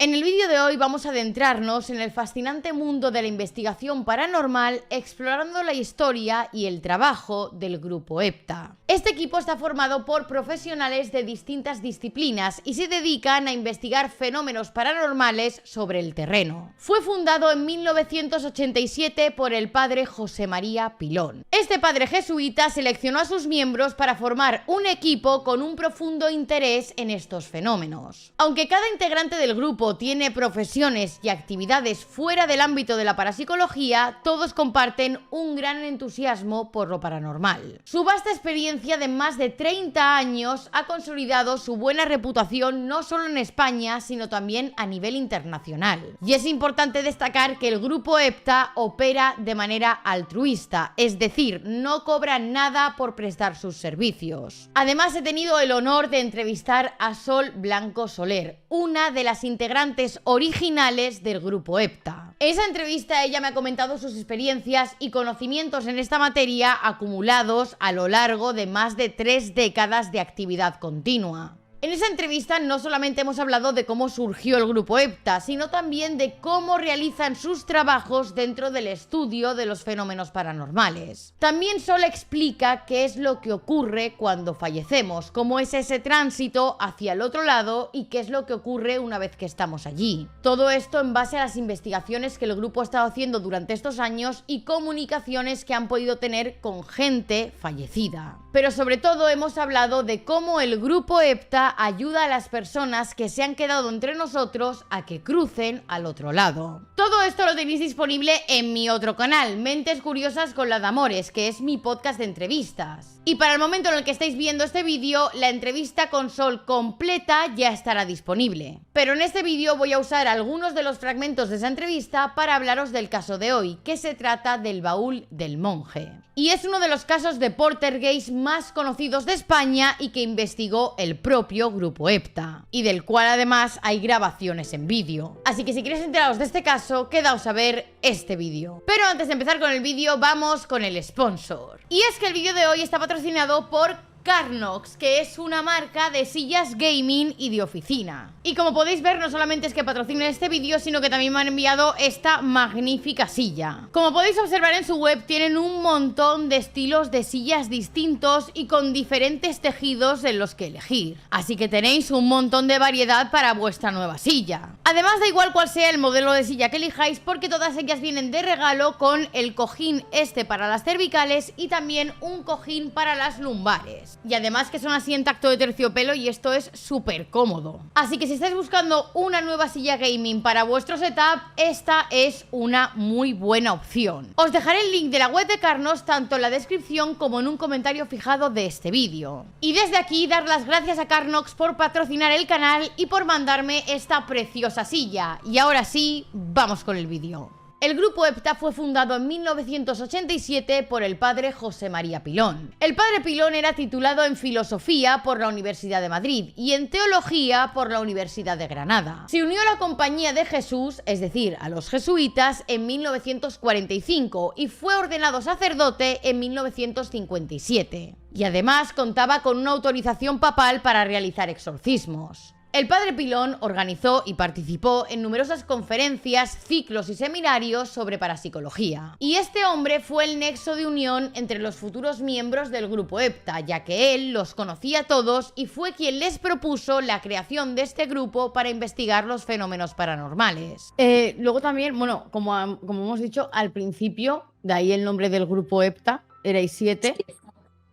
En el vídeo de hoy vamos a adentrarnos en el fascinante mundo de la investigación paranormal, explorando la historia y el trabajo del Grupo EPTA. Este equipo está formado por profesionales de distintas disciplinas y se dedican a investigar fenómenos paranormales sobre el terreno. Fue fundado en 1987 por el padre José María Pilón. Este padre jesuita seleccionó a sus miembros para formar un equipo con un profundo interés en estos fenómenos. Aunque cada integrante del grupo tiene profesiones y actividades fuera del ámbito de la parapsicología, todos comparten un gran entusiasmo por lo paranormal. Su vasta experiencia de más de 30 años ha consolidado su buena reputación no solo en España, sino también a nivel internacional. Y es importante destacar que el grupo EPTA opera de manera altruista, es decir, no cobra nada por prestar sus servicios. Además, he tenido el honor de entrevistar a Sol Blanco Soler, una de las integrantes originales del grupo EPTA. En esa entrevista ella me ha comentado sus experiencias y conocimientos en esta materia acumulados a lo largo de más de 3 décadas de actividad continua. En esa entrevista no solamente hemos hablado de cómo surgió el grupo EPTA, sino también de cómo realizan sus trabajos dentro del estudio de los fenómenos paranormales. También Sol explica qué es lo que ocurre cuando fallecemos, cómo es ese tránsito hacia el otro lado y qué es lo que ocurre una vez que estamos allí. Todo esto en base a las investigaciones que el grupo ha estado haciendo durante estos años y comunicaciones que han podido tener con gente fallecida. Pero sobre todo hemos hablado de cómo el grupo EPTA ayuda a las personas que se han quedado entre nosotros a que crucen al otro lado. Todo esto lo tenéis disponible en mi otro canal, Mentes Curiosas con la de Amores, que es mi podcast de entrevistas. Y para el momento en el que estáis viendo este vídeo, la entrevista con Sol completa ya estará disponible. Pero en este vídeo voy a usar algunos de los fragmentos de esa entrevista para hablaros del caso de hoy, que se trata del baúl del monje. Y es uno de los casos de poltergeist más conocidos de España y que investigó el propio grupo EPTA, y del cual además hay grabaciones en vídeo. Así que si queréis enteraros de este caso, quedaos a ver este vídeo. Pero antes de empezar con el vídeo, vamos con el sponsor. Y es que el vídeo de hoy está patrocinado por Carnox, que es una marca de sillas gaming y de oficina. Y como podéis ver, no solamente es que patrocinen este vídeo, sino que también me han enviado esta magnífica silla. Como podéis observar en su web, tienen un montón de estilos de sillas distintos y con diferentes tejidos en los que elegir. Así que tenéis un montón de variedad para vuestra nueva silla. Además, da igual cuál sea el modelo de silla que elijáis, porque todas ellas vienen de regalo con el cojín este para las cervicales y también un cojín para las lumbares. Y además que son así en tacto de terciopelo y esto es súper cómodo. Así que si estáis buscando una nueva silla gaming para vuestro setup, esta es una muy buena opción. Os dejaré el link de la web de Carnox tanto en la descripción como en un comentario fijado de este vídeo. Y desde aquí dar las gracias a Carnox por patrocinar el canal y por mandarme esta preciosa silla. Y ahora sí, vamos con el vídeo. El grupo EPTA fue fundado en 1987 por el padre José María Pilón. El padre Pilón era titulado en Filosofía por la Universidad de Madrid y en Teología por la Universidad de Granada. Se unió a la Compañía de Jesús, es decir, a los jesuitas, en 1945 y fue ordenado sacerdote en 1957. Y además contaba con una autorización papal para realizar exorcismos. El padre Pilón organizó y participó en numerosas conferencias, ciclos y seminarios sobre parapsicología. Y este hombre fue el nexo de unión entre los futuros miembros del grupo EPTA, ya que él los conocía a todos y fue quien les propuso la creación de este grupo para investigar los fenómenos paranormales. Luego también, bueno, como hemos dicho al principio, de ahí el nombre del grupo EPTA, erais 7.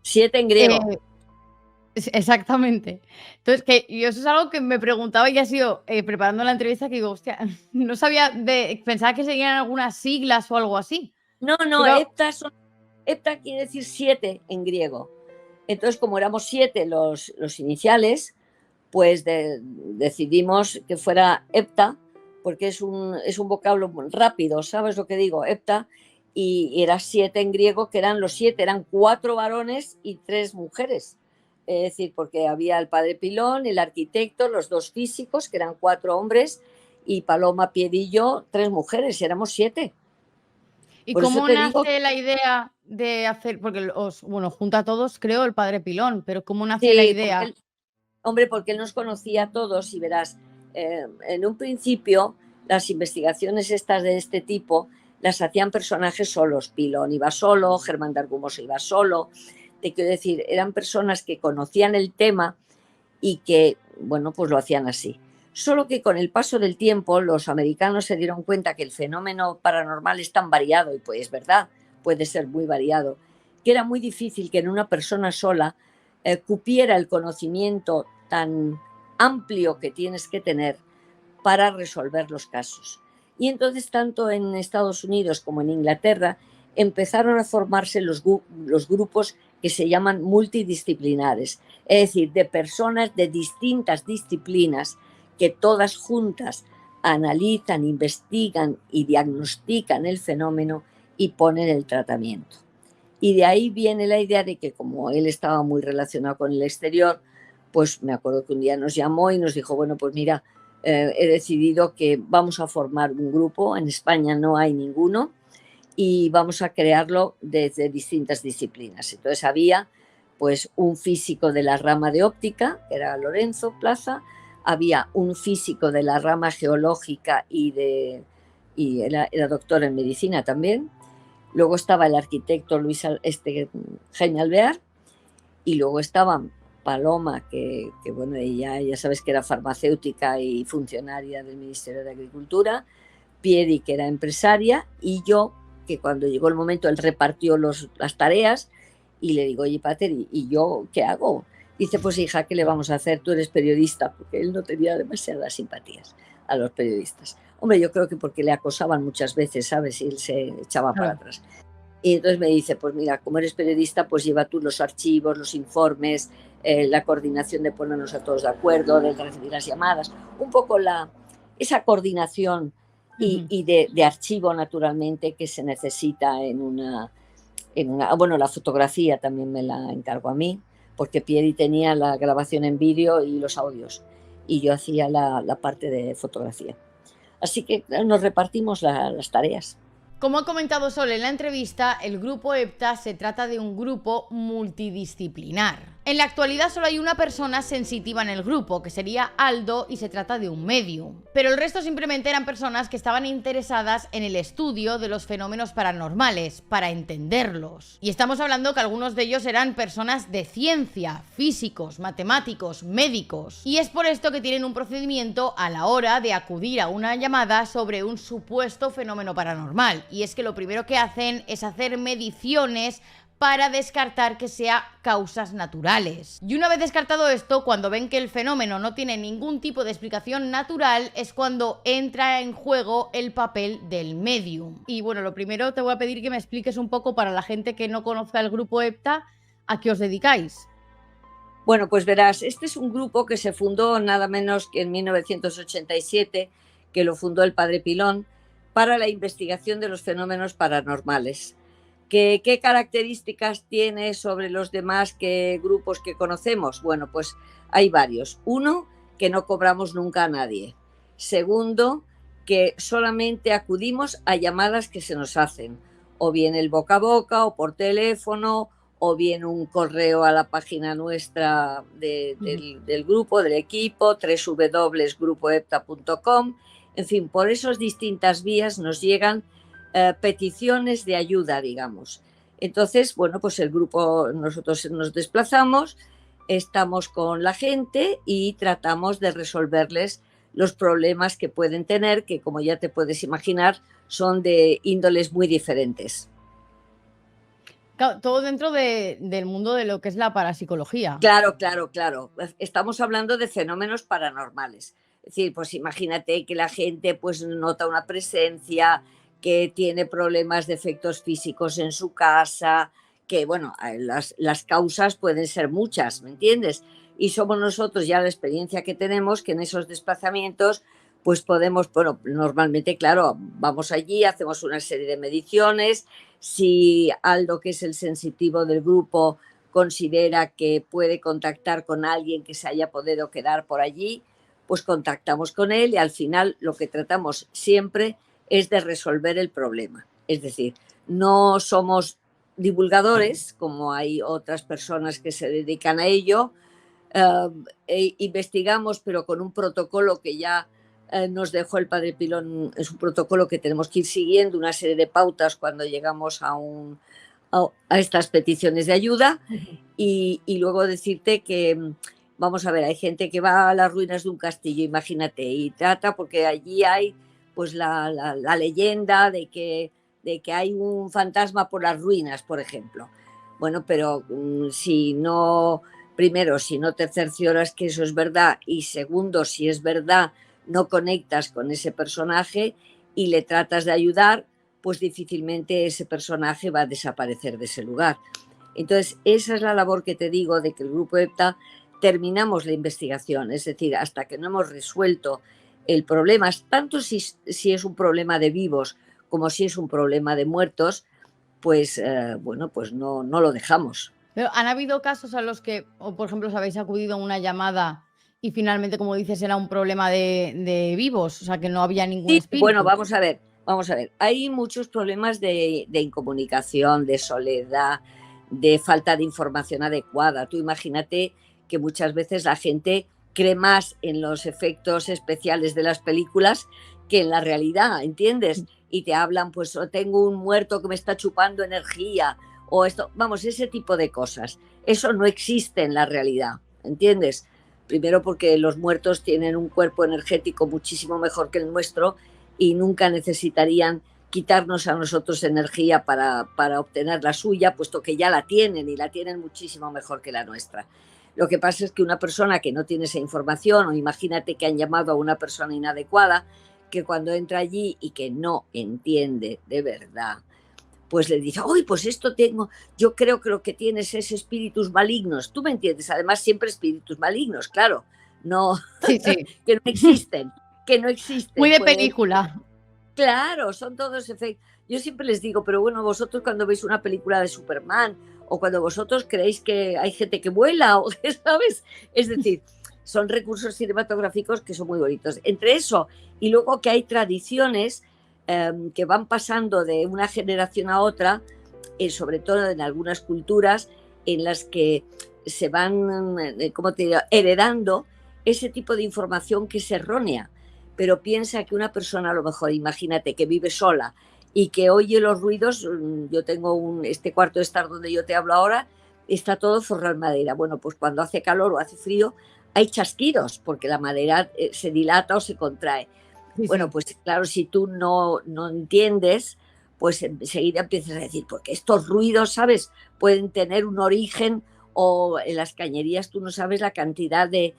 7 en griego. Exactamente. Entonces, que yo eso es algo que me preguntaba y ha sido preparando la entrevista que digo, hostia, no sabía, pensaba que seguían algunas siglas o algo así. No, Pero... EPTA quiere decir 7 en griego. Entonces, como éramos 7 los iniciales, pues decidimos que fuera EPTA, porque es un vocablo muy rápido, ¿sabes lo que digo? EPTA, y era 7 en griego, que eran los 7, eran 4 varones y 3 mujeres. Es decir, porque había el padre Pilón, el arquitecto, los 2 físicos, que eran 4 hombres, y Paloma Piedillo, 3 mujeres, y éramos 7. ¿Y cómo nace la idea de hacer, porque junta a todos, creo, el padre Pilón, pero cómo nace la idea? Porque él nos conocía a todos y verás, en un principio las investigaciones estas de este tipo las hacían personajes solos. Pilón iba solo, Germán de Argumosa iba solo. Te quiero decir, eran personas que conocían el tema y que, bueno, pues lo hacían así. Solo que con el paso del tiempo los americanos se dieron cuenta que el fenómeno paranormal es tan variado, y pues es verdad, puede ser muy variado, que era muy difícil que en una persona sola cupiera el conocimiento tan amplio que tienes que tener para resolver los casos. Y entonces, tanto en Estados Unidos como en Inglaterra, empezaron a formarse los grupos que se llaman multidisciplinares, es decir, de personas de distintas disciplinas que todas juntas analizan, investigan y diagnostican el fenómeno y ponen el tratamiento. Y de ahí viene la idea de que, como él estaba muy relacionado con el exterior, pues me acuerdo que un día nos llamó y nos dijo, bueno, pues mira, he decidido que vamos a formar un grupo, en España no hay ninguno, y vamos a crearlo desde distintas disciplinas. Entonces había pues un físico de la rama de óptica, que era Lorenzo Plaza, había un físico de la rama geológica y era doctor en medicina también. Luego estaba el arquitecto Jaime Alvear, y luego estaba Paloma, que bueno, ella ya sabes que era farmacéutica y funcionaria del Ministerio de Agricultura, Piedi, que era empresaria, y yo, que cuando llegó el momento él repartió las tareas, y le digo, oye, Pater, ¿y yo qué hago? Dice, pues hija, ¿qué le vamos a hacer? Tú eres periodista, porque él no tenía demasiadas simpatías a los periodistas. Hombre, yo creo que porque le acosaban muchas veces, ¿sabes? Y él se echaba para atrás. Y entonces me dice, pues mira, como eres periodista, pues lleva tú los archivos, los informes, la coordinación de ponernos a todos de acuerdo, de recibir las llamadas, un poco esa coordinación y de archivo, naturalmente, que se necesita en una... Bueno, la fotografía también me la encargo a mí, porque Pieri tenía la grabación en vídeo y los audios, y yo hacía la parte de fotografía. Así que nos repartimos las tareas. Como ha comentado Sol en la entrevista, el grupo EPTA se trata de un grupo multidisciplinar. En la actualidad solo hay una persona sensitiva en el grupo, que sería Aldo, y se trata de un medium. Pero el resto simplemente eran personas que estaban interesadas en el estudio de los fenómenos paranormales, para entenderlos. Y estamos hablando que algunos de ellos eran personas de ciencia, físicos, matemáticos, médicos. Y es por esto que tienen un procedimiento a la hora de acudir a una llamada sobre un supuesto fenómeno paranormal. Y es que lo primero que hacen es hacer mediciones para descartar que sea causas naturales. Y una vez descartado esto, cuando ven que el fenómeno no tiene ningún tipo de explicación natural, es cuando entra en juego el papel del medium. Y bueno, lo primero te voy a pedir que me expliques un poco, para la gente que no conozca el grupo EPTA, ¿a qué os dedicáis? Bueno, pues verás, este es un grupo que se fundó nada menos que en 1987, que lo fundó el padre Pilón, para la investigación de los fenómenos paranormales. ¿Qué características tiene sobre los demás grupos que conocemos? Bueno, pues hay varios. Uno, que no cobramos nunca a nadie. Segundo, que solamente acudimos a llamadas que se nos hacen, o bien el boca a boca, o por teléfono, o bien un correo a la página nuestra del grupo, del equipo, www.grupoepta.com. En fin, por esas distintas vías nos llegan peticiones de ayuda, digamos. Entonces, bueno, pues el grupo, nosotros nos desplazamos, estamos con la gente y tratamos de resolverles los problemas que pueden tener, que como ya te puedes imaginar, son de índoles muy diferentes. Todo dentro del mundo de lo que es la parapsicología. Claro. Estamos hablando de fenómenos paranormales. Es decir, pues imagínate que la gente pues nota una presencia, que tiene problemas de efectos físicos en su casa, que bueno, las causas pueden ser muchas, ¿me entiendes? Y somos nosotros, ya la experiencia que tenemos, que en esos desplazamientos pues podemos, bueno, normalmente, claro, vamos allí, hacemos una serie de mediciones. Si Aldo, que es el sensitivo del grupo, considera que puede contactar con alguien que se haya podido quedar por allí, pues contactamos con él, y al final lo que tratamos siempre es de resolver el problema. Es decir, no somos divulgadores, como hay otras personas que se dedican a ello. Investigamos, pero con un protocolo que ya nos dejó el padre Pilón. Es un protocolo que tenemos que ir siguiendo, una serie de pautas cuando llegamos a estas peticiones de ayuda. Y luego decirte que, vamos a ver, hay gente que va a las ruinas de un castillo, imagínate, y trata, porque allí hay pues la leyenda de que hay un fantasma por las ruinas, por ejemplo. Bueno, pero si no, primero, si no te cercioras que eso es verdad, y segundo, si es verdad, no conectas con ese personaje y le tratas de ayudar, pues difícilmente ese personaje va a desaparecer de ese lugar. Entonces, esa es la labor que te digo, de que el grupo EPTA terminamos la investigación, es decir, hasta que no hemos resuelto el problema, tanto si es un problema de vivos como si es un problema de muertos, pues bueno, pues no lo dejamos. Pero ¿han habido casos a los que, o por ejemplo, os habéis acudido a una llamada y finalmente, como dices, era un problema de vivos? O sea, que no había ningún Sí, bueno, espíritu. vamos a ver. Hay muchos problemas de incomunicación, de soledad, de falta de información adecuada. Tú imagínate que muchas veces la gente cree más en los efectos especiales de las películas que en la realidad, ¿entiendes? Y te hablan, pues, o tengo un muerto que me está chupando energía, o esto, vamos, ese tipo de cosas. Eso no existe en la realidad, ¿entiendes? Primero porque los muertos tienen un cuerpo energético muchísimo mejor que el nuestro y nunca necesitarían quitarnos a nosotros energía para obtener la suya, puesto que ya la tienen y la tienen muchísimo mejor que la nuestra. Lo que pasa es que una persona que no tiene esa información, o imagínate que han llamado a una persona inadecuada, que cuando entra allí y que no entiende de verdad, pues le dice, ¡ay, pues esto tengo! Yo creo que lo que tienes es espíritus malignos. ¿Tú me entiendes? Además, siempre espíritus malignos, claro. No, Sí, sí. que no existen, que no Muy existen. de Pues, película. claro, son todos efectos. Yo siempre les digo, pero bueno, vosotros cuando veis una película de Superman o cuando vosotros creéis que hay gente que vuela, o ¿sabes? Es decir, son recursos cinematográficos que son muy bonitos. Entre eso y luego que hay tradiciones que van pasando de una generación a otra, sobre todo en algunas culturas en las que se van, ¿cómo te digo?, heredando ese tipo de información que es errónea. Pero piensa que una persona, a lo mejor, imagínate, que vive sola y que oye los ruidos. Yo tengo este cuarto de estar donde yo te hablo ahora, está todo forrado en madera. Bueno, pues cuando hace calor o hace frío, hay chasquidos, porque la madera se dilata o se contrae. Sí, Bueno, sí. pues claro, si tú no entiendes, pues enseguida empiezas a decir, porque estos ruidos, ¿sabes?, pueden tener un origen, o en las cañerías tú no sabes la cantidad en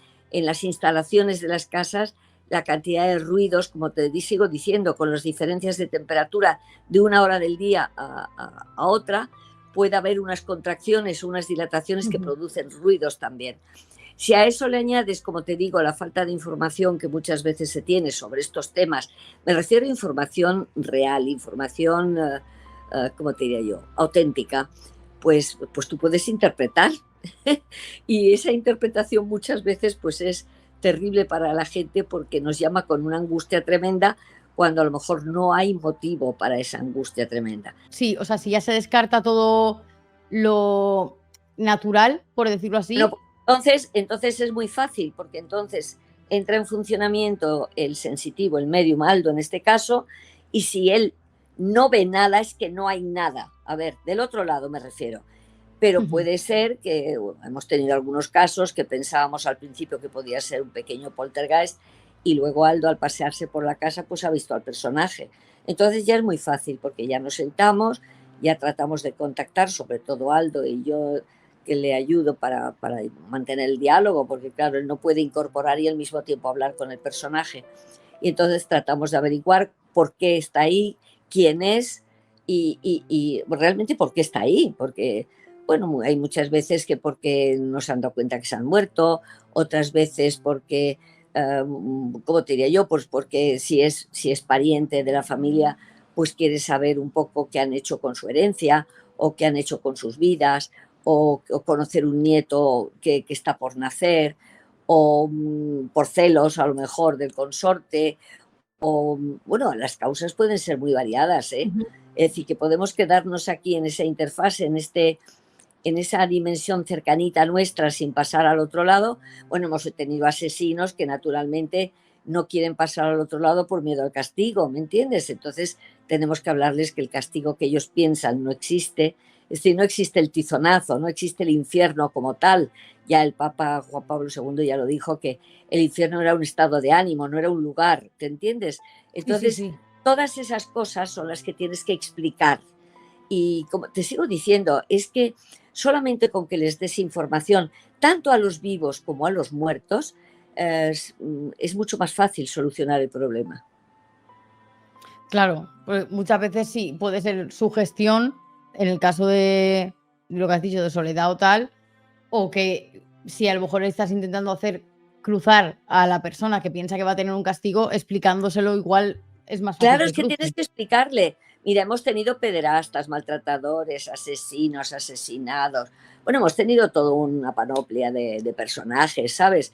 las instalaciones de las casas, la cantidad de ruidos, como te sigo diciendo, con las diferencias de temperatura de una hora del día a otra, puede haber unas contracciones o unas dilataciones que producen ruidos también. Si a eso le añades, como te digo, la falta de información que muchas veces se tiene sobre estos temas, me refiero a información real, información, ¿cómo te diría yo?, auténtica, pues tú puedes interpretar. Y esa interpretación muchas veces pues es terrible para la gente, porque nos llama con una angustia tremenda cuando a lo mejor no hay motivo para esa angustia tremenda. Sí, o sea, si ya se descarta todo lo natural, por decirlo así. Bueno, entonces es muy fácil, porque entonces entra en funcionamiento el sensitivo, el medium, Aldo en este caso, y si él no ve nada, es que no hay nada. A ver, del otro lado me refiero. Pero puede ser que, bueno, hemos tenido algunos casos que pensábamos al principio que podía ser un pequeño poltergeist, y luego Aldo, al pasearse por la casa, pues ha visto al personaje. Entonces ya es muy fácil, porque ya nos sentamos, ya tratamos de contactar, sobre todo Aldo y yo, que le ayudo para mantener el diálogo, porque claro, él no puede incorporar y al mismo tiempo hablar con el personaje. Y entonces tratamos de averiguar por qué está ahí, quién es y realmente por qué está ahí, porque bueno, hay muchas veces que porque no se han dado cuenta que se han muerto, otras veces porque, ¿cómo te diría yo?, pues porque si es pariente de la familia, pues quiere saber un poco qué han hecho con su herencia o qué han hecho con sus vidas, o conocer un nieto que está por nacer, o por celos a lo mejor del consorte, o bueno, las causas pueden ser muy variadas, ¿eh? Es decir, que podemos quedarnos aquí en esa interfase, en esa dimensión cercanita nuestra, sin pasar al otro lado. Bueno, hemos tenido asesinos que naturalmente no quieren pasar al otro lado por miedo al castigo, ¿me entiendes? Entonces tenemos que hablarles que el castigo que ellos piensan no existe, es decir, no existe el tizonazo, no existe el infierno como tal. Ya el Papa Juan Pablo II ya lo dijo, que el infierno era un estado de ánimo, no era un lugar, ¿te entiendes? Sí, sí, Entonces, sí. todas esas cosas son las que tienes que explicar. Y como te sigo diciendo, es que solamente con que les des información, tanto a los vivos como a los muertos, es mucho más fácil solucionar el problema. Claro, pues muchas veces sí, puede ser sugestión, en el caso de lo que has dicho de soledad o tal, o que si a lo mejor estás intentando hacer cruzar a la persona que piensa que va a tener un castigo, explicándoselo igual es más fácil Claro, que es que cruce. tienes que explicarle. Mira, hemos tenido pederastas, maltratadores, asesinos, asesinados. Bueno, hemos tenido toda una panoplia de personajes, ¿sabes?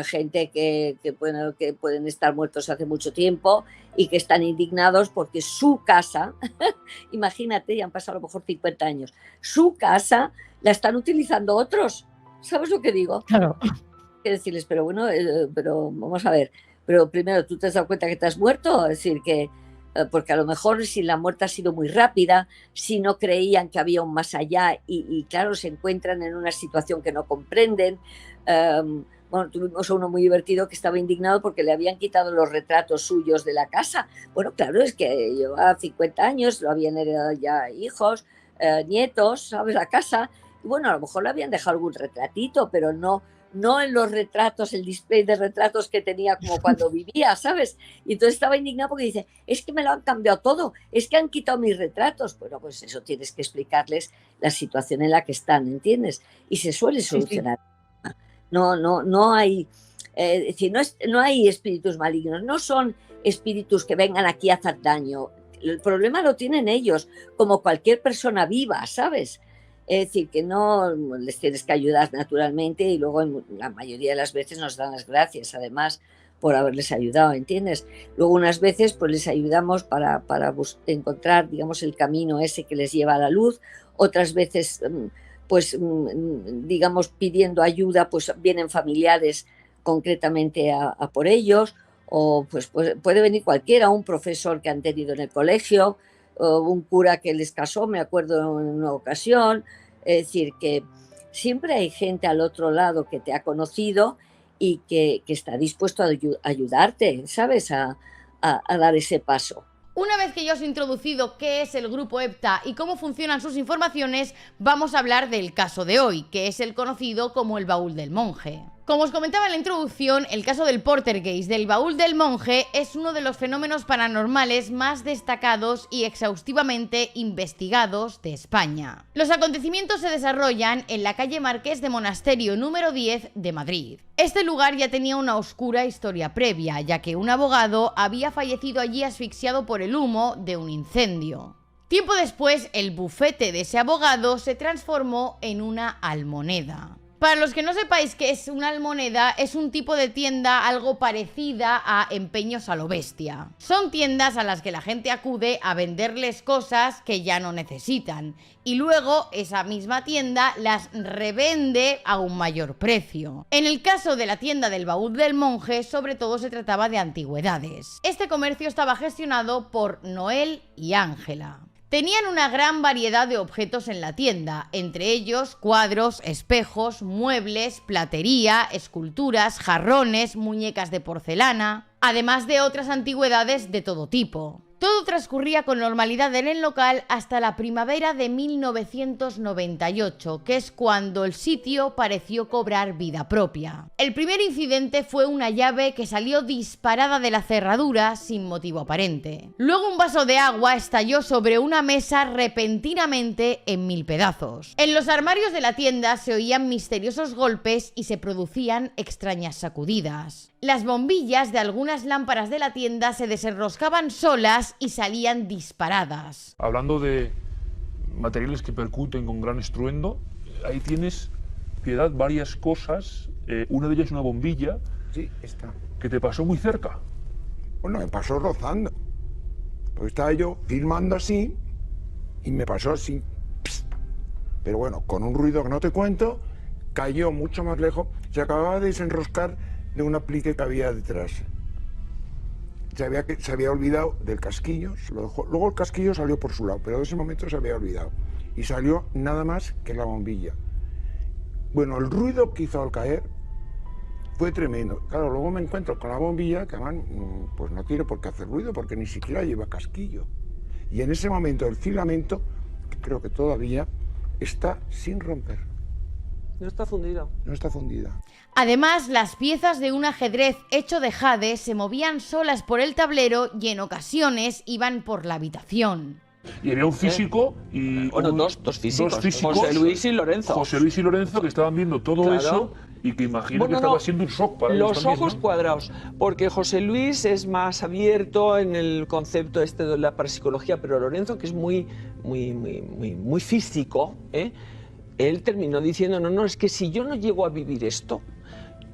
Gente bueno, que pueden estar muertos hace mucho tiempo y que están indignados porque su casa, imagínate, ya han pasado a lo mejor 50 años, su casa la están utilizando otros. ¿Sabes lo que digo? Claro. Que decirles, pero bueno, pero vamos a ver, pero primero tú te has dado cuenta que te has muerto, es decir, que porque a lo mejor si la muerte ha sido muy rápida, si no creían que había un más allá y claro, se encuentran en una situación que no comprenden. Bueno, tuvimos a uno muy divertido que estaba indignado porque le habían quitado los retratos suyos de la casa. Bueno, claro, es que llevaba 50 años, lo habían heredado ya hijos, nietos, ¿sabes? La casa. Y bueno, a lo mejor le habían dejado algún retratito, pero no en los retratos, el display de retratos que tenía como cuando vivía, ¿sabes? Y entonces estaba indignado porque dice, es que me lo han cambiado todo, es que han quitado mis retratos. Bueno, pues eso tienes que explicarles la situación en la que están, ¿entiendes? Y se suele Sí, sí. solucionar. No hay, es decir, no hay espíritus malignos, no son espíritus que vengan aquí a hacer daño. El problema lo tienen ellos, como cualquier persona viva, ¿sabes? Es decir, que no les tienes que ayudar naturalmente y luego la mayoría de las veces nos dan las gracias, además, por haberles ayudado, ¿entiendes? Luego unas veces pues les ayudamos para encontrar, digamos, el camino ese que les lleva a la luz, otras veces pues digamos pidiendo ayuda, pues vienen familiares concretamente a por ellos, o pues puede venir cualquiera, un profesor que han tenido en el colegio, o un cura que les casó, me acuerdo en una ocasión. Es decir, que siempre hay gente al otro lado que te ha conocido y que está dispuesto a ayudarte, ¿sabes? A dar ese paso. Una vez que ya os he introducido qué es el grupo EPTA y cómo funcionan sus informaciones, vamos a hablar del caso de hoy, que es el conocido como el baúl del monje. Como os comentaba en la introducción, el caso del Poltergeist del baúl del monje es uno de los fenómenos paranormales más destacados y exhaustivamente investigados de España. Los acontecimientos se desarrollan en la calle Marqués de Monasterio número 10 de Madrid. Este lugar ya tenía una oscura historia previa, ya que un abogado había fallecido allí asfixiado por el humo de un incendio. Tiempo después, el bufete de ese abogado se transformó en una almoneda. Para los que no sepáis qué es una almoneda, es un tipo de tienda algo parecida a empeños a lo bestia. Son tiendas a las que la gente acude a venderles cosas que ya no necesitan y luego esa misma tienda las revende a un mayor precio. En el caso de la tienda del baúl del monje, sobre todo se trataba de antigüedades. Este comercio estaba gestionado por Noel y Ángela. Tenían una gran variedad de objetos en la tienda, entre ellos cuadros, espejos, muebles, platería, esculturas, jarrones, muñecas de porcelana, además de otras antigüedades de todo tipo. Todo transcurría con normalidad en el local hasta la primavera de 1998, que es cuando el sitio pareció cobrar vida propia. El primer incidente fue una llave que salió disparada de la cerradura sin motivo aparente. Luego un vaso de agua estalló sobre una mesa repentinamente en 1000 pedazos. En los armarios de la tienda se oían misteriosos golpes y se producían extrañas sacudidas. Las bombillas de algunas lámparas de la tienda se desenroscaban solas y salían disparadas. Hablando de materiales que percuten con gran estruendo, ahí tienes, Piedad, varias cosas. Una de ellas es una bombilla. Sí, está. Que te pasó muy cerca. Bueno, me pasó rozando. Pues estaba yo filmando así y me pasó así. Psst. Pero bueno, con un ruido que no te cuento, cayó mucho más lejos. Se acababa de desenroscar de un aplique que había detrás. se había olvidado del casquillo, se lo dejó. Luego el casquillo salió por su lado, pero de ese momento se había olvidado. Y salió nada más que la bombilla. Bueno, el ruido que hizo al caer fue tremendo. Claro, luego me encuentro con la bombilla, que además pues no tiene por qué hacer ruido, porque ni siquiera lleva casquillo. Y en ese momento el filamento, que creo que todavía, está sin romper. No está fundida. No está fundida. Además, las piezas de un ajedrez hecho de jade se movían solas por el tablero y en ocasiones iban por la habitación. Y había un físico y... Bueno, dos físicos. físicos, José Luis y Lorenzo. José Luis y Lorenzo, que estaban viendo todo Claro. eso y que imagino que estaba siendo un shock para ellos los también, ojos ¿no? cuadrados, porque José Luis es más abierto en el concepto de la parapsicología, pero Lorenzo, que es muy físico, él terminó diciendo, no, es que si yo no llego a vivir esto,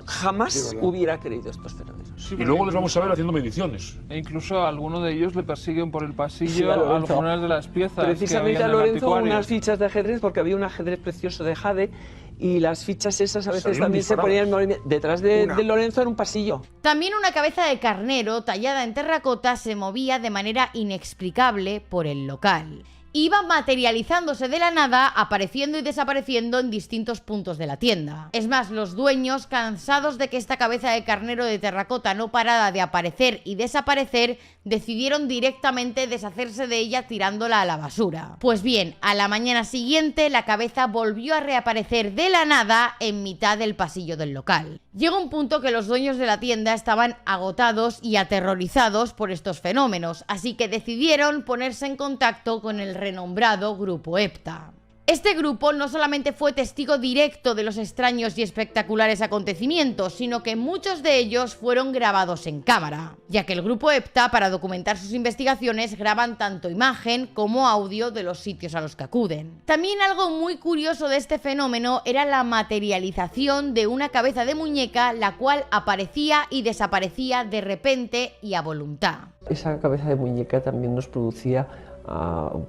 jamás hubiera creído estos fenómenos. Sí, y luego les vamos a ver haciendo mediciones. E incluso algunos de ellos le persiguen por el pasillo Sí, a Lorenzo. algunas de las piezas. Precisamente que a habían del Lorenzo anticuario. unas fichas de ajedrez, porque había un ajedrez precioso de jade, y las fichas esas a veces Salieron también se disparadas. ponían en movimiento. Detrás de Lorenzo era un pasillo. También una cabeza de carnero tallada en terracota se movía de manera inexplicable por el local. Iba materializándose de la nada, apareciendo y desapareciendo en distintos puntos de la tienda. Es más, los dueños, cansados de que esta cabeza de carnero de terracota no parara de aparecer y desaparecer, decidieron directamente deshacerse de ella tirándola a la basura. Pues bien, a la mañana siguiente la cabeza volvió a reaparecer de la nada en mitad del pasillo del local. Llegó un punto que los dueños de la tienda estaban agotados y aterrorizados por estos fenómenos, así que decidieron ponerse en contacto con el renombrado Grupo Epta. Este grupo no solamente fue testigo directo de los extraños y espectaculares acontecimientos, sino que muchos de ellos fueron grabados en cámara, ya que el Grupo Epta, para documentar sus investigaciones, graban tanto imagen como audio de los sitios a los que acuden. También algo muy curioso de este fenómeno era la materialización de una cabeza de muñeca, la cual aparecía y desaparecía de repente y a voluntad. Esa cabeza de muñeca también nos producía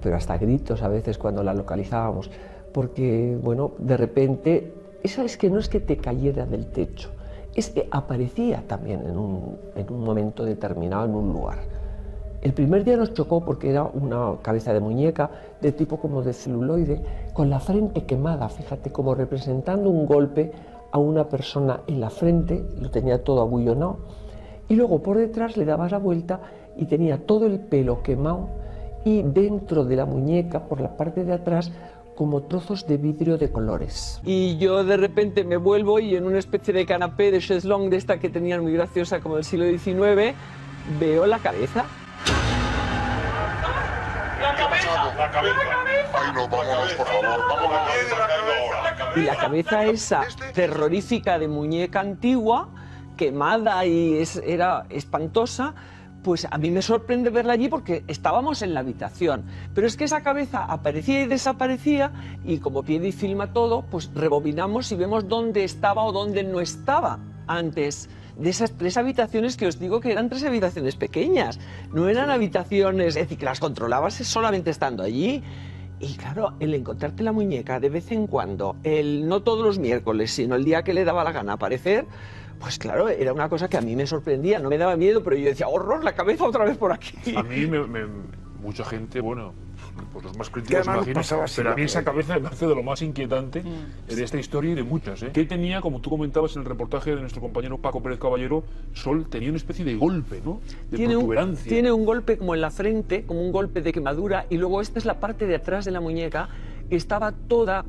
pero hasta gritos a veces cuando la localizábamos, porque bueno, de repente, esa es que no es que te cayera del techo, es que aparecía también en un momento determinado en un lugar. El primer día nos chocó porque era una cabeza de muñeca de tipo como de celuloide, con la frente quemada, fíjate, como representando un golpe a una persona en la frente, lo tenía todo abullonado, y luego por detrás le dabas la vuelta y tenía todo el pelo quemado, y dentro de la muñeca, por la parte de atrás, como trozos de vidrio de colores. Y yo de repente me vuelvo y en una especie de canapé de cheslong de esta que tenían muy graciosa como del siglo XIX, veo la cabeza. La cabeza. Ay, no, vámonos, por favor, vámonos. Y la cabeza esa terrorífica de muñeca antigua, quemada y era espantosa, pues a mí me sorprende verla allí porque estábamos en la habitación. Pero es que esa cabeza aparecía y desaparecía y como Piedi filma todo, pues rebobinamos y vemos dónde estaba o dónde no estaba antes de esas 3 habitaciones que os digo que eran 3 habitaciones pequeñas. No eran habitaciones, es decir, que las controlabas solamente estando allí. Y claro, el encontrarte la muñeca de vez en cuando, no todos los miércoles, sino el día que le daba la gana aparecer, pues claro, era una cosa que a mí me sorprendía, no me daba miedo, pero yo decía, horror, la cabeza otra vez por aquí. A mí mucha gente, bueno, pues los más críticos imagino, así, pero a mí esa cabeza me parece de lo más inquietante de esta historia y de muchas. Que tenía, como tú comentabas en el reportaje de nuestro compañero Paco Pérez Caballero, Sol tenía una especie de golpe, ¿no? De protuberancia. Tiene un golpe como en la frente, como un golpe de quemadura, y luego esta es la parte de atrás de la muñeca, que estaba toda,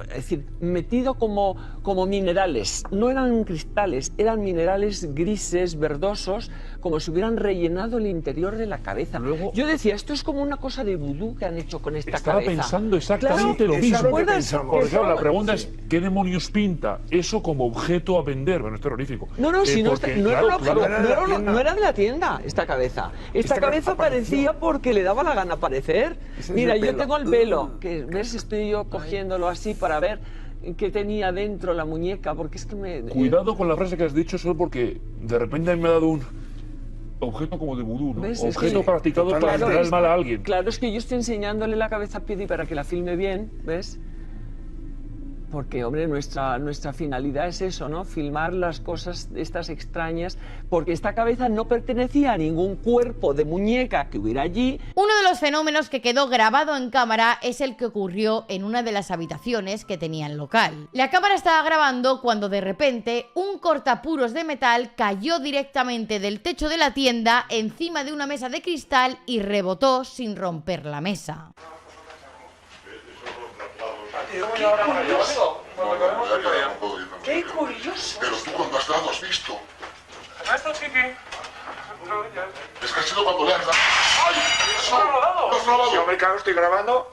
es decir, metido como minerales. No eran cristales, eran minerales grises, verdosos, como si hubieran rellenado el interior de la cabeza. Luego, yo decía, esto es como una cosa de vudú que han hecho con esta estaba cabeza. pensando exactamente lo mismo. ¿Recuerdas? Porque claro, la pregunta es, ¿qué demonios pinta eso como objeto a vender? Bueno, es terrorífico. No, si no, porque, no era claro, un objeto, claro, no era de la tienda esta cabeza. Esta cabeza aparecía porque le daba la gana aparecer. Mira, yo tengo el pelo, que ves, estoy yo cogiéndolo así para ver qué tenía dentro la muñeca, porque es que Cuidado con la frase que has dicho, solo porque de repente me ha dado un objeto como de vudú, ¿no? ¿Ves? Objeto practicado para hacer el mal a alguien. Claro, es que yo estoy enseñándole la cabeza a Piedi para que la filme bien, ¿ves? Porque, hombre, nuestra finalidad es eso, ¿no? Filmar las cosas estas extrañas, porque esta cabeza no pertenecía a ningún cuerpo de muñeca que hubiera allí. Uno de los fenómenos que quedó grabado en cámara es el que ocurrió en una de las habitaciones que tenía el local. La cámara estaba grabando cuando de repente un cortapuros de metal cayó directamente del techo de la tienda encima de una mesa de cristal y rebotó sin romper la mesa. ¡Qué curioso! Pero tú cuando has dado has visto. Es que ha sido cuando le has dado. ¡Ay! ¡Eso! ¿Lo has grabado? Sí, hombre, claro, estoy grabando.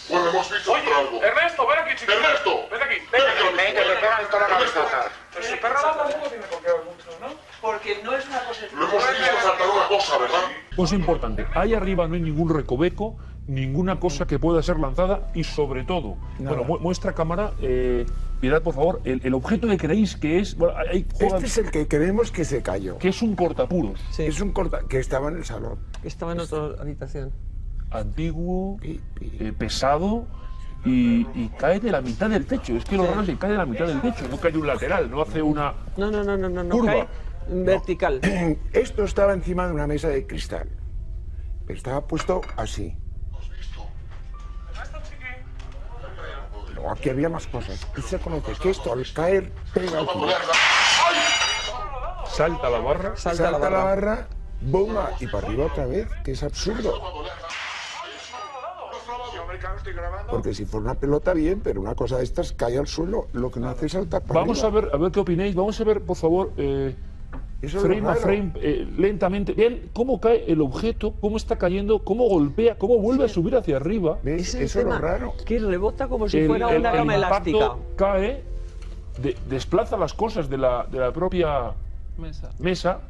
Bueno, hemos visto algo. Ernesto, ven aquí, chiquillo. Ernesto, Ven aquí. Venga, le pegan en toda la cabeza. Pero si perro tampoco tiene por qué haber mucho, ¿no? Porque no es una cosa... lo hemos visto saltar una cosa, ¿verdad? Pues importante, ahí arriba no hay ningún recoveco, ninguna cosa que pueda ser lanzada y sobre todo, bueno, muestra cámara, Piedad, por favor, el objeto que creéis que es, bueno, Este es el que creemos que se cayó. que es un cortapuros, Sí, Es un corta que estaba en el salón. estaba en otra habitación. antiguo, pesado y cae de la mitad del techo. Es que lo raro es que cae de la mitad del techo, no cae de un lateral, no hace una No, curva. cae vertical. Esto estaba encima de una mesa de cristal. Estaba puesto así. Luego aquí había más cosas. Y se conoce que esto al caer pega al Cuando culo. le has dado. Salta la barra, Salta la barra, bomba y para arriba otra vez, que es absurdo. Porque si fuera una pelota bien, pero una cosa de estas cae al suelo, lo que no hace es saltar para vamos arriba. a ver qué opináis, vamos a ver, por favor, Eso es frame lo a raro. frame, lentamente. Vean cómo cae el objeto, cómo está cayendo, cómo golpea, cómo vuelve a subir hacia arriba. ¿Ves? Ese Eso es lo tema, raro. que rebota como si fuera una gama impacto elástica. cae, desplaza las cosas de la propia mesa.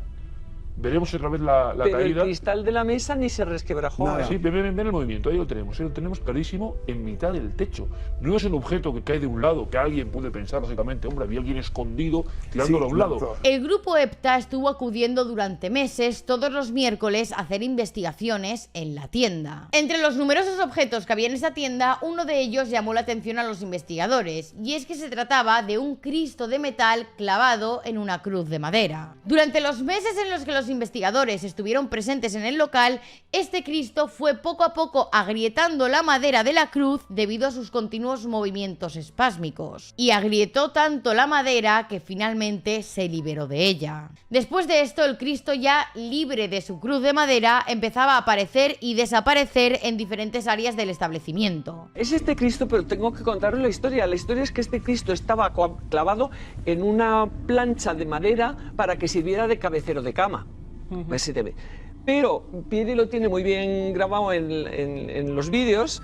Veremos otra vez la Pero caída. el cristal de la mesa ni se resquebrajó. Nada. Sí, ven el movimiento, ahí lo tenemos clarísimo en mitad del techo. No es un objeto que cae de un lado, que alguien puede pensar básicamente, hombre, había alguien escondido tirándolo a un lado. El grupo EPTA estuvo acudiendo durante meses todos los miércoles a hacer investigaciones en la tienda. Entre los numerosos objetos que había en esa tienda, uno de ellos llamó la atención a los investigadores, y es que se trataba de un Cristo de metal clavado en una cruz de madera. Durante los meses en los que los investigadores estuvieron presentes en el local, este Cristo fue poco a poco agrietando la madera de la cruz debido a sus continuos movimientos espásmicos, y agrietó tanto la madera que finalmente se liberó de ella. Después de esto, el Cristo, ya libre de su cruz de madera, empezaba a aparecer y desaparecer en diferentes áreas del establecimiento. Es este Cristo, pero tengo que contaros la historia. La historia es que este Cristo estaba clavado en una plancha de madera para que sirviera de cabecero de cama. Así te ve. Pero Piedi lo tiene muy bien grabado en los vídeos,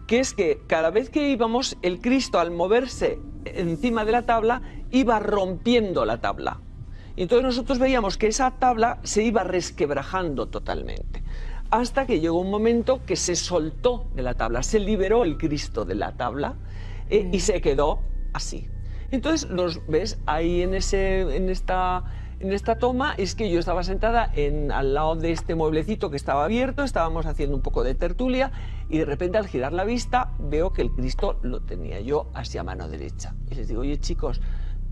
que es que cada vez que íbamos, el Cristo, al moverse encima de la tabla, iba rompiendo la tabla. Y entonces nosotros veíamos que esa tabla se iba resquebrajando totalmente. Hasta que llegó un momento que se soltó de la tabla, se liberó el Cristo de la tabla y se quedó así. Entonces, los ves ahí en esta toma, es que yo estaba sentada al lado de este mueblecito que estaba abierto, estábamos haciendo un poco de tertulia y de repente al girar la vista veo que el Cristo lo tenía yo hacia mano derecha. Y les digo, oye chicos,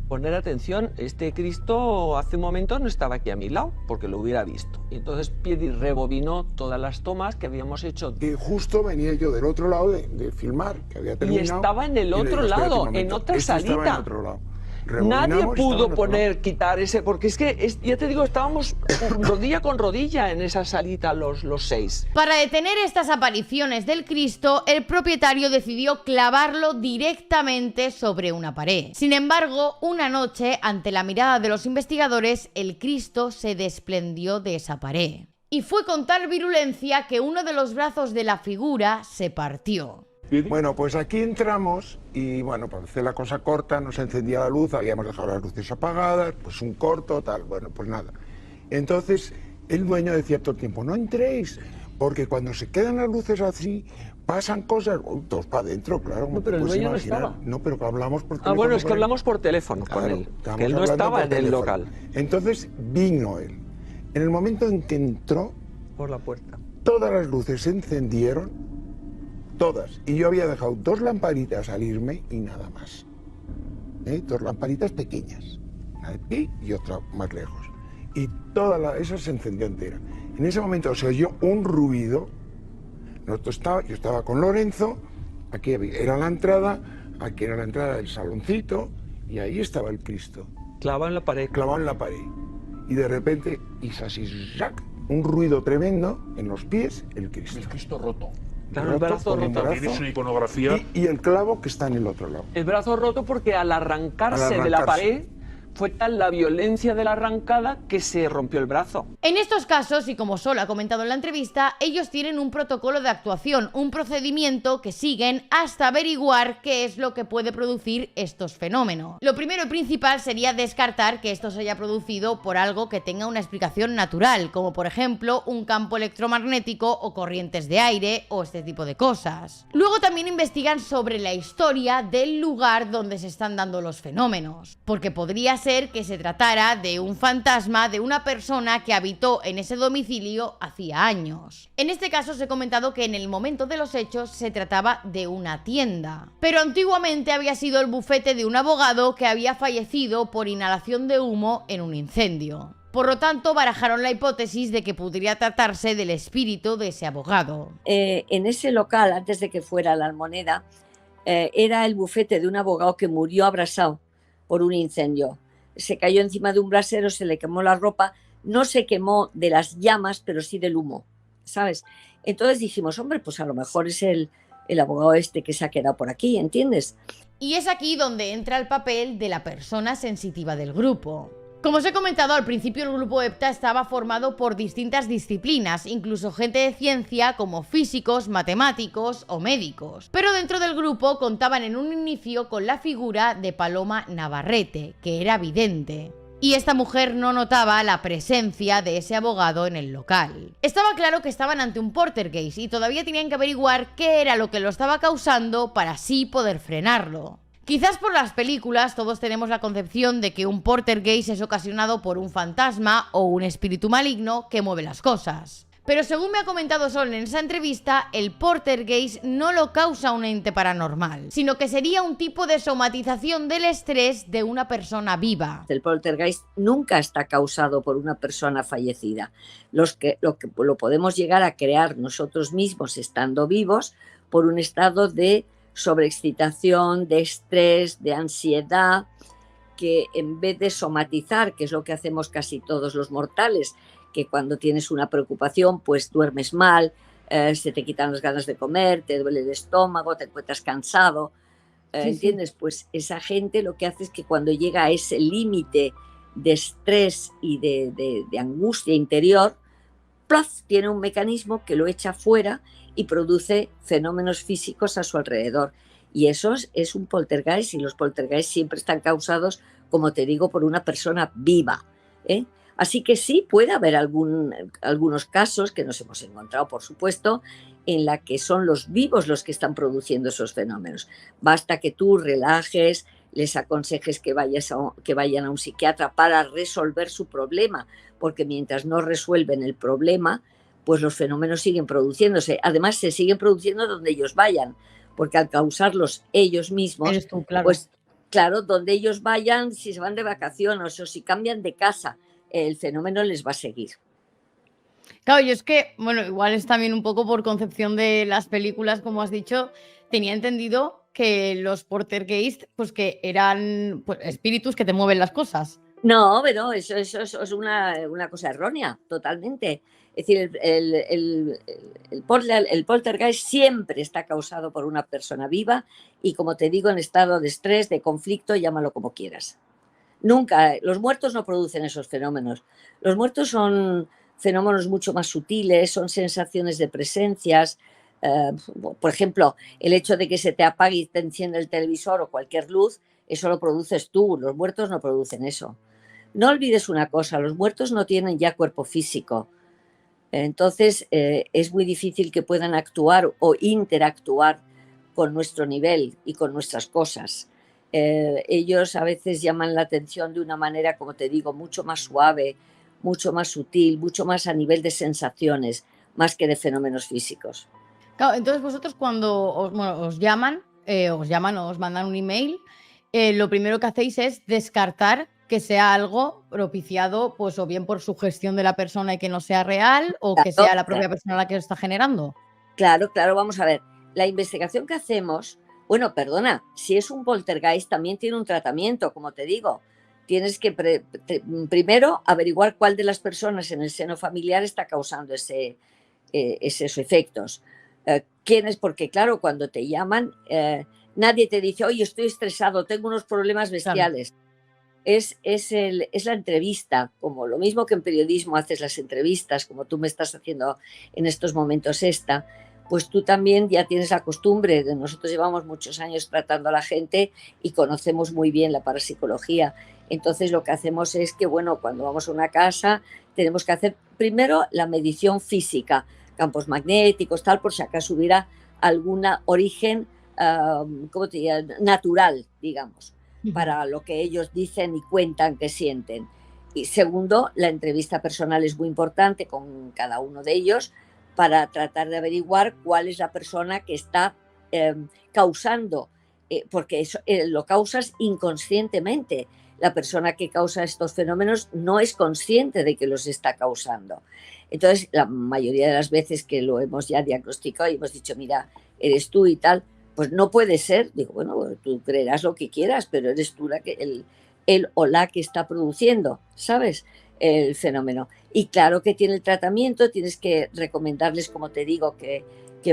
poner atención, este Cristo hace un momento no estaba aquí a mi lado porque lo hubiera visto. Y entonces Piedi rebobinó todas las tomas que habíamos hecho. Y justo venía yo del otro lado de filmar, que había terminado. Y estaba en el y le otro digo, espérate un lado, momento, en otra este estaba salita. en otro lado. Nadie Rebobinamos, estaba en pudo otro lado. quitar ese, porque es que, ya te digo, estábamos rodilla con rodilla en esa salita los 6. Para detener estas apariciones del Cristo, el propietario decidió clavarlo directamente sobre una pared. Sin embargo, una noche, ante la mirada de los investigadores, el Cristo se desprendió de esa pared. Y fue con tal virulencia que uno de los brazos de la figura se partió. Bueno, pues aquí entramos y bueno, para hacer la cosa corta, nos encendía la luz, habíamos dejado las luces apagadas, pues un corto, tal, bueno, pues nada. Entonces, el dueño decía todo el tiempo, no entréis, porque cuando se quedan las luces así, pasan cosas, todos para adentro, claro. No, pero el dueño no estaba. No, pero que hablamos por teléfono. Ah, bueno, es que con él. hablamos por teléfono con Claro, él, estábamos que él no hablando estaba por en el teléfono. local. Entonces vino él. En el momento en que entró, Por la puerta. todas las luces se encendieron todas. Y yo había dejado 2 lamparitas al irme y nada más. 2 lamparitas pequeñas, una de aquí y otra más lejos. Y esa se encendió entera. En ese momento se oyó un ruido. Yo estaba con Lorenzo, aquí era la entrada, aquí era la entrada del saloncito y ahí estaba el Cristo. Clavado en la pared. Clavado en la pared. Y de repente hizo así, ¡zac!, un ruido tremendo en los pies, el Cristo. El Cristo roto. Claro, el brazo con un roto. También es una iconografía. y el clavo que está en el otro lado. El brazo roto porque al arrancarse de la pared fue tal la violencia de la arrancada que se rompió el brazo. En estos casos, y como Sol ha comentado en la entrevista, ellos tienen un protocolo de actuación, un procedimiento que siguen hasta averiguar qué es lo que puede producir estos fenómenos. Lo primero y principal sería descartar que esto se haya producido por algo que tenga una explicación natural, como por ejemplo un campo electromagnético o corrientes de aire o este tipo de cosas. Luego también investigan sobre la historia del lugar donde se están dando los fenómenos, porque podría ser que se tratara de un fantasma de una persona que habitó en ese domicilio hacía años. En este caso os he comentado que en el momento de los hechos se trataba de una tienda, pero antiguamente había sido el bufete de un abogado que había fallecido por inhalación de humo en un incendio. Por lo tanto, barajaron la hipótesis de que pudiera tratarse del espíritu de ese abogado. En ese local, antes de que fuera la Almoneda, era el bufete de un abogado que murió abrasado por un incendio. Se cayó encima de un brasero, se le quemó la ropa, no se quemó de las llamas, pero sí del humo, ¿sabes? Entonces dijimos, hombre, pues a lo mejor es el abogado este que se ha quedado por aquí, ¿entiendes? Y es aquí donde entra el papel de la persona sensitiva del grupo. Como os he comentado al principio, el grupo EPTA estaba formado por distintas disciplinas, incluso gente de ciencia como físicos, matemáticos o médicos. Pero dentro del grupo contaban en un inicio con la figura de Paloma Navarrete, que era vidente. Y esta mujer no notaba la presencia de ese abogado en el local. Estaba claro que estaban ante un poltergeist y todavía tenían que averiguar qué era lo que lo estaba causando para así poder frenarlo. Quizás por las películas todos tenemos la concepción de que un poltergeist es ocasionado por un fantasma o un espíritu maligno que mueve las cosas. Pero según me ha comentado Sol en esa entrevista, el poltergeist no lo causa un ente paranormal, sino que sería un tipo de somatización del estrés de una persona viva. El poltergeist nunca está causado por una persona fallecida. Lo podemos llegar a crear nosotros mismos estando vivos por un estado de sobreexcitación, de estrés, de ansiedad, que en vez de somatizar, que es lo que hacemos casi todos los mortales, que cuando tienes una preocupación pues duermes mal, se te quitan las ganas de comer, te duele el estómago, te encuentras cansado, ¿entiendes? Pues esa gente lo que hace es que cuando llega a ese límite de estrés y de angustia interior, ¡plaf!, tiene un mecanismo que lo echa fuera y produce fenómenos físicos a su alrededor. Y eso es un poltergeist, y los poltergeist siempre están causados, como te digo, por una persona viva, ¿eh? Así que sí, puede haber algunos casos que nos hemos encontrado, por supuesto, en la que son los vivos los que están produciendo esos fenómenos. Basta que tú relajes, les aconsejes que vayan a un psiquiatra para resolver su problema, porque mientras no resuelven el problema, pues los fenómenos siguen produciéndose. Además, se siguen produciendo donde ellos vayan, porque al causarlos ellos mismos, Eres tú, claro. Pues claro, donde ellos vayan, si se van de vacaciones o si cambian de casa, el fenómeno les va a seguir. Claro, yo es que, bueno, igual es también un poco por concepción de las películas, como has dicho, tenía entendido que los poltergeist, pues que eran pues, espíritus que te mueven las cosas. No, pero eso es una cosa errónea, totalmente. Es decir, el poltergeist siempre está causado por una persona viva y, como te digo, en estado de estrés, de conflicto, llámalo como quieras. Nunca, los muertos no producen esos fenómenos. Los muertos son fenómenos mucho más sutiles, son sensaciones de presencias. Por ejemplo, el hecho de que se te apague y te encienda el televisor o cualquier luz, eso lo produces tú, los muertos no producen eso. No olvides una cosa, los muertos no tienen ya cuerpo físico. Entonces, es muy difícil que puedan actuar o interactuar con nuestro nivel y con nuestras cosas. Ellos a veces llaman la atención de una manera, como te digo, mucho más suave, mucho más sutil, mucho más a nivel de sensaciones, más que de fenómenos físicos. Claro, entonces vosotros cuando os llaman o os mandan un email, lo primero que hacéis es descartar que sea algo propiciado, pues o bien por sugestión de la persona y que no sea real, o que sea la propia persona la que lo está generando. Claro, vamos a ver. La investigación que hacemos, bueno, perdona, si es un poltergeist también tiene un tratamiento, como te digo. Tienes que primero averiguar cuál de las personas en el seno familiar está causando esos efectos. ¿Quién es? Porque claro, cuando te llaman, nadie te dice, oye, estoy estresado, tengo unos problemas bestiales. Claro. Es la entrevista, como lo mismo que en periodismo haces las entrevistas, como tú me estás haciendo en estos momentos pues tú también ya tienes la costumbre, nosotros llevamos muchos años tratando a la gente y conocemos muy bien la parapsicología. Entonces lo que hacemos es que, bueno, cuando vamos a una casa tenemos que hacer primero la medición física, campos magnéticos, tal, por si acaso hubiera algún origen, ¿cómo te diría?, natural, digamos, para lo que ellos dicen y cuentan que sienten. Y segundo, la entrevista personal es muy importante con cada uno de ellos para tratar de averiguar cuál es la persona que está causando, porque eso lo causas inconscientemente. La persona que causa estos fenómenos no es consciente de que los está causando. Entonces, la mayoría de las veces que lo hemos ya diagnosticado y hemos dicho, mira, eres tú y tal, pues no puede ser. Digo, bueno, tú creerás lo que quieras, pero eres tú el o la que está produciendo, ¿sabes?, el fenómeno. Y claro que tiene el tratamiento, tienes que recomendarles, como te digo, que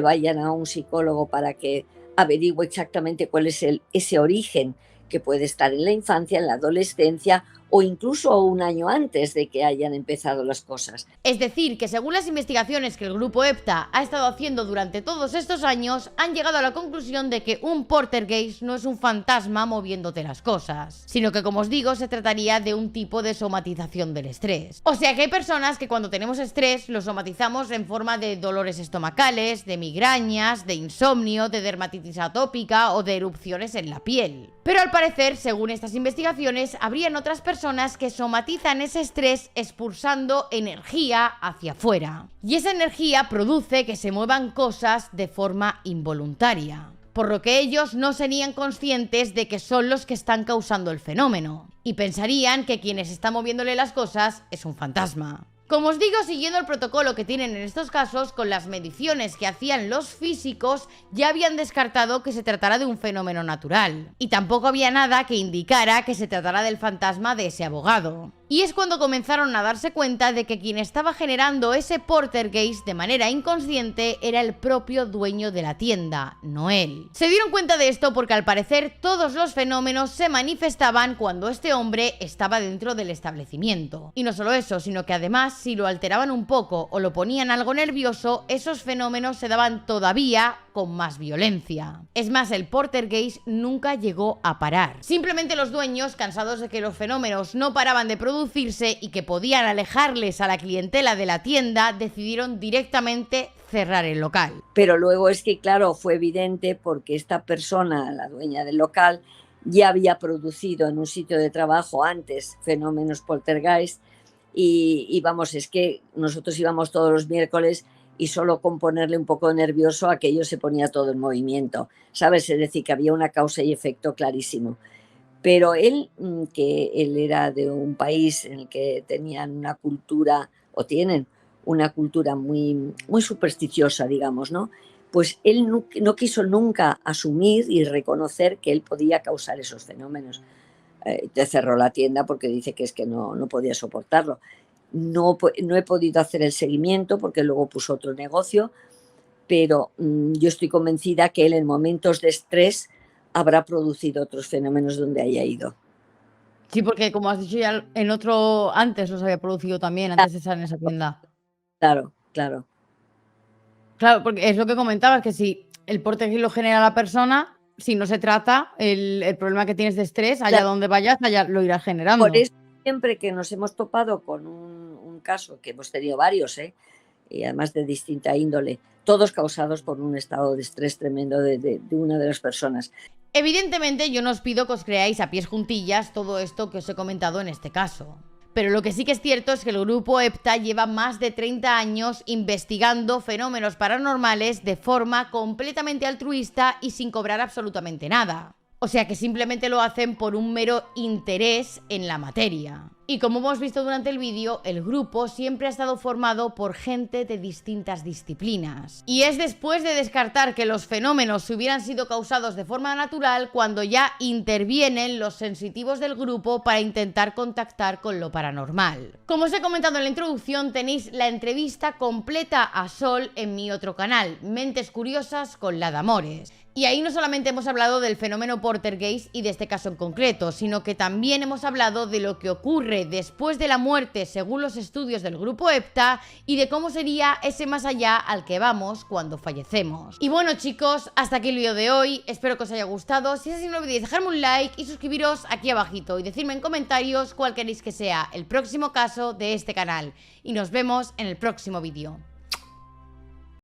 vayan a un psicólogo para que averigüe exactamente cuál es ese origen que puede estar en la infancia, en la adolescencia o incluso un año antes de que hayan empezado las cosas. Es decir, que según las investigaciones que el grupo EPTA ha estado haciendo durante todos estos años, han llegado a la conclusión de que un poltergeist no es un fantasma moviéndote las cosas, sino que, como os digo, se trataría de un tipo de somatización del estrés. O sea que hay personas que cuando tenemos estrés lo somatizamos en forma de dolores estomacales, de migrañas, de insomnio, de dermatitis atópica o de erupciones en la piel. Pero al parecer, según estas investigaciones, habrían otras personas que somatizan ese estrés expulsando energía hacia afuera. Y esa energía produce que se muevan cosas de forma involuntaria, por lo que ellos no serían conscientes de que son los que están causando el fenómeno, y pensarían que quienes están moviéndole las cosas es un fantasma. Como os digo, siguiendo el protocolo que tienen en estos casos, con las mediciones que hacían los físicos, ya habían descartado que se tratara de un fenómeno natural. Y tampoco había nada que indicara que se tratara del fantasma de ese abogado. Y es cuando comenzaron a darse cuenta de que quien estaba generando ese poltergeist de manera inconsciente era el propio dueño de la tienda, no él. Se dieron cuenta de esto porque al parecer todos los fenómenos se manifestaban cuando este hombre estaba dentro del establecimiento. Y no solo eso, sino que además, si lo alteraban un poco o lo ponían algo nervioso, esos fenómenos se daban todavía con más violencia. Es más, el poltergeist nunca llegó a parar. Simplemente los dueños, cansados de que los fenómenos no paraban de producirse y que podían alejarles a la clientela de la tienda, decidieron directamente cerrar el local. Pero luego es que, claro, fue evidente porque esta persona, la dueña del local, ya había producido en un sitio de trabajo antes fenómenos poltergeist y vamos, es que nosotros íbamos todos los miércoles y solo con ponerle un poco nervioso aquello se ponía todo en movimiento, ¿sabes? Es decir, que había una causa y efecto clarísimo. Pero él era de un país en el que tenían una cultura, o tienen una cultura muy, muy supersticiosa, digamos, ¿no? Pues él no quiso nunca asumir y reconocer que él podía causar esos fenómenos. Te cerró la tienda porque dice que es que no podía soportarlo. No he podido hacer el seguimiento porque luego puso otro negocio, pero yo estoy convencida que él en momentos de estrés habrá producido otros fenómenos donde haya ido. Sí, porque como has dicho ya en otro, antes los había producido también, antes de estar en esa tienda. Claro. Claro, porque es lo que comentabas, que si el poltergeist lo genera la persona, si no se trata, el problema que tienes de estrés, allá donde vayas, allá lo irás generando. Por eso siempre que nos hemos topado con un caso, que hemos tenido varios, y además de distinta índole, todos causados por un estado de estrés tremendo de una de las personas. Evidentemente yo no os pido que os creáis a pies juntillas todo esto que os he comentado en este caso. Pero lo que sí que es cierto es que el grupo EPTA lleva más de 30 años investigando fenómenos paranormales de forma completamente altruista y sin cobrar absolutamente nada. O sea que simplemente lo hacen por un mero interés en la materia. Y como hemos visto durante el vídeo, el grupo siempre ha estado formado por gente de distintas disciplinas. Y es después de descartar que los fenómenos hubieran sido causados de forma natural cuando ya intervienen los sensitivos del grupo para intentar contactar con lo paranormal. Como os he comentado en la introducción, tenéis la entrevista completa a Sol en mi otro canal, Mentes Curiosas con Lada Mores. Y ahí no solamente hemos hablado del fenómeno Poltergeist y de este caso en concreto, sino que también hemos hablado de lo que ocurre después de la muerte según los estudios del grupo EPTA y de cómo sería ese más allá al que vamos cuando fallecemos. Y bueno chicos, hasta aquí el vídeo de hoy, espero que os haya gustado. Si es así no olvidéis dejarme un like y suscribiros aquí abajito y decirme en comentarios cuál queréis que sea el próximo caso de este canal. Y nos vemos en el próximo vídeo.